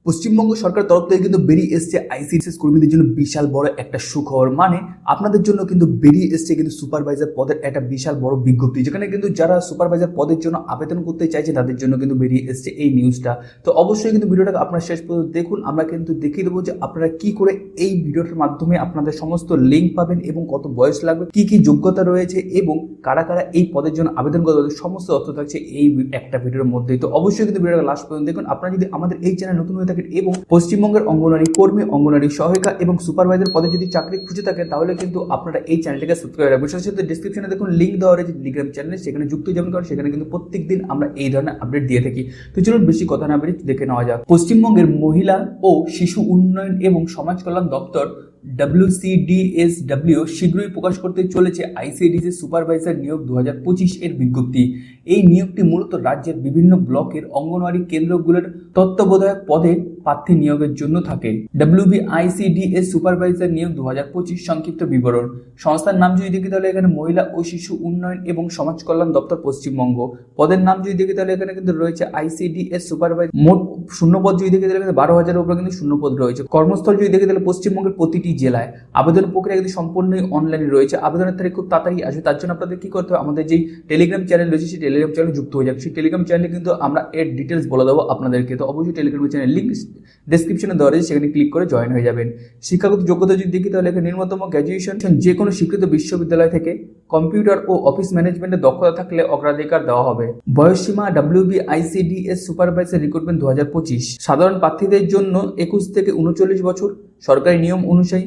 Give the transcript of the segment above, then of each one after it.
পশ্চিমবঙ্গ সরকার তরফ থেকে কিন্তু বেরিয়ে এসছে আইসিডিএস কর্মীদের জন্য বিশাল বড় একটা সুখবর। মানে আপনাদের জন্য কিন্তু বেরিয়ে এসছে কিন্তু সুপারভাইজার পদের একটা বিশাল বড় বিজ্ঞপ্তি, যেখানে কিন্তু যারা সুপারভাইজার পদের জন্য আবেদন করতে চাইছে তাদের জন্য কিন্তু বেরিয়ে এসছে এই নিউজটা। তো অবশ্যই কিন্তু ভিডিওটাকে আপনারা শেষ পর্যন্ত দেখুন। আমরা কিন্তু দেখিয়ে দেবো যে আপনারা কি করে এই ভিডিওটার মাধ্যমে আপনাদের সমস্ত লিঙ্ক পাবেন এবং কত বয়স লাগবে, কি কি যোগ্যতা রয়েছে এবং কারা কারা এই পদের জন্য আবেদন করতে হবে, সমস্ত তথ্য থাকছে এই একটা ভিডিওর মধ্যেই। তো অবশ্যই কিন্তু ভিডিওটা লাস্ট পর্যন্ত দেখুন। আপনারা যদি আমাদের এই চ্যানেল নতুন হয়ে থাকেন এবং পশ্চিমবঙ্গের অঙ্গনওয়াড়ি কর্মী, অঙ্গনওয়াড়ি সহায়িকা এবং সুপারভাইজার পদে যদি চাকরি খুঁজে থাকেন তাহলে কিন্তু আপনারা এই চ্যানেলটাকে সাবস্ক্রাইব রাখবেন। সাথে সাথে ডিসক্রিপশনে দেখুন লিঙ্ক দেওয়া রয়েছে টেলিগ্রাম চ্যানেলে, সেখানে যুক্ত যাবেন, কারণ সেখানে কিন্তু প্রত্যেকদিন আমরা এই ধরনের আপডেট দিয়ে থাকি। তো চলুন বেশি কথা না বেরিয়ে দেখে নেওয়া যাক। পশ্চিমবঙ্গের মহিলা ও শিশু উন্নয়ন এবং সমাজ কল্যাণ দপ্তর WCDSW শীঘ্রই প্রকাশ করতে চলেছে আইসিডিএস সুপারভাইজার নিয়োগ 2025 এর বিজ্ঞপ্তি। এই নিয়োগটি মূলত রাজ্যের বিভিন্ন ব্লকের অঙ্গনওয়াড়ি কেন্দ্রগুলোর তত্ত্বাবধায়ক পদে প্রার্থী নিয়োগের জন্য থাকে। WBICDS সুপারভাইজার নিয়োগ 2025 সংক্ষিপ্ত বিবরণ। সংস্থার নাম যদি দেখি তাহলে এখানে মহিলা ও শিশু উন্নয়ন এবং সমাজ কল্যাণ দপ্তর পশ্চিমবঙ্গ। পদের নাম যদি দেখি তাহলে এখানে কিন্তু রয়েছে আইসিডিএস সুপারভাইজার। মোট শূন্যপদ যদি দেখি তাহলে 12,000-এর উপরে কিন্তু শূন্যপদ রয়েছে। কর্মস্থল যদি দেখি তাহলে পশ্চিমবঙ্গের প্রতিটি জেলায়। আবেদন প্রক্রিয়া কিন্তু সম্পূর্ণই অনলাইনে রয়েছে। আবেদনের তারিখ খুব তাড়াতাড়ি আসবে। তার জন্য আপনাদের কি করতে হবে, আমাদের যেই টেলিগ্রাম চ্যানেল রয়েছে সেই টেলিগ্রাম চ্যানেলে যুক্ত হয়ে যাবে। সেই টেলিগ্রাম চ্যানেলে কিন্তু আমরা এর ডিটেলস বলে দেবো আপনাদেরকে। তো অবশ্যই টেলিগ্রাম চ্যানেল লিঙ্ক ডেসক্রিপশনে দেওয়া রয়েছে, সেখানে ক্লিক করে জয়েন হয়ে যাবেন। শিক্ষাগত যোগ্যতা যদি দেখি তাহলে এখানে ন্যূনতম গ্র্যাজুয়েশন যে কোনো স্বীকৃত বিশ্ববিদ্যালয় থেকে কম্পিউটার ও অফিস ম্যানেজমেন্টে দক্ষতা থাকলে অগ্রাধিকার দেওয়া হবে। বয়সসীমা WBICDS সুপারভাইজার রিক্রুটমেন্ট 2025। সাধারণ প্রার্থীদের জন্য 21 থেকে 39 বছর। সরকারি নিয়ম অনুযায়ী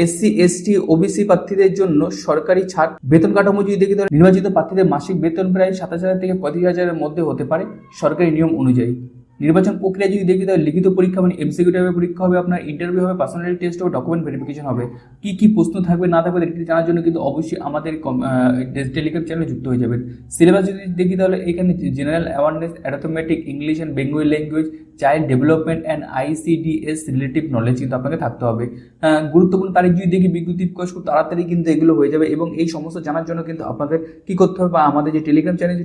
SC ST OBC প্রার্থীদের জন্য সরকারি ছাড়। বেতন কাঠামো যদি দেখি তাহলে নির্বাচিত প্রার্থীদের মাসিক বেতন প্রায় 27,000 থেকে 35,000-এর মধ্যে হতে পারে সরকারি নিয়ম অনুযায়ী। নির্বাচন প্রক্রিয়া যদি দেখি তাহলে লিখিত পরীক্ষা মানে MCQ টাইপের পরীক্ষা হবে, আপনার ইন্টারভিউ হবে, পার্সোনালিটি টেস্ট হবে, ডকুমেন্ট ভেরিফিকেশন হবে। কি কি প্রশ্ন থাকবে না থাকবে এটি জানার জন্য কিন্তু অবশ্যই আমাদের টেলিগ্রাম চ্যানেলে যুক্ত হয়ে যাবেন। সিলেবাস যদি দেখি তাহলে এখানে general awareness, arithmetic, English and Bengali language, child development and ICDS relative knowledge কিন্তু আপনাকে থাকতে হবে। গুরুত্বপূর্ণ তারিখ যদি দেখি বিজ্ঞপ্তি প্রকাশ খুব তাড়াতাড়ি কিন্তু এগুলো হয়ে যাবে এবং এই সমস্ত জানার জন্য কিন্তু আপনাদের কি করতে হবে, বা আমাদের যে টেলিগ্রাম চ্যানেল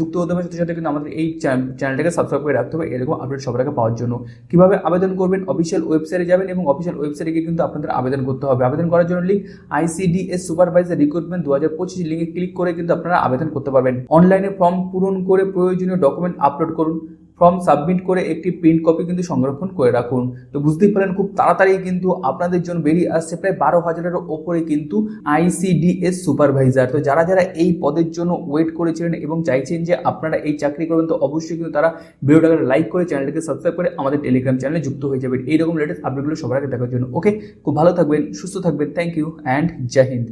যুক্ত হতে হবে, সাথে সাথে কিন্তু আমাদের এই চ্যানেলটাকে সাবস্ক্রাইব করে রাখতে হবে এরকম আপডেট সবার আগে পাওয়ার জন্য। কিভাবে আবেদন করবেন, অফিসিয়াল ওয়েবসাইটে যাবেন এবং অফিসিয়াল ওয়েবসাইটে গিয়ে কিন্তু আপনাদের আবেদন করতে হবে। আবেদন করার জন্য লিঙ্ক ICDS সুপারভাইজার রিক্রুটমেন্ট 2025 লিঙ্কে ক্লিক করে কিন্তু আপনারা আবেদন করতে পারবেন। অনলাইনে ফর্ম পূরণ করে প্রয়োজনীয় ডকুমেন্ট আপলোড করুন। ফর্ম সাবমিট করে একটি প্রিন্ট কপি কিন্তু সংরক্ষণ করে রাখুন। তো বুঝতেই পারেন খুব তাড়াতাড়ি কিন্তু আপনাদের জন্য বেরিয়ে আসছে প্রায় 12,000-এর ওপরে কিন্তু ICDS সুপারভাইজার। তো যারা যারা এই পদের জন্য ওয়েট করেছিলেন এবং চাইছেন যে আপনারা এই চাকরি করবেন, তো অবশ্যই কিন্তু তারা ভিডিওটাকে লাইক করে চ্যানেলটাকে সাবস্ক্রাইব করে আমাদের টেলিগ্রাম চ্যানেলে যুক্ত হয়ে যাবেন এইরকম লেটেস্ট আপডেটগুলো সবার আগে দেখার জন্য। ওকে, খুব ভালো থাকবেন, সুস্থ থাকবেন। Thank you and Jai Hind.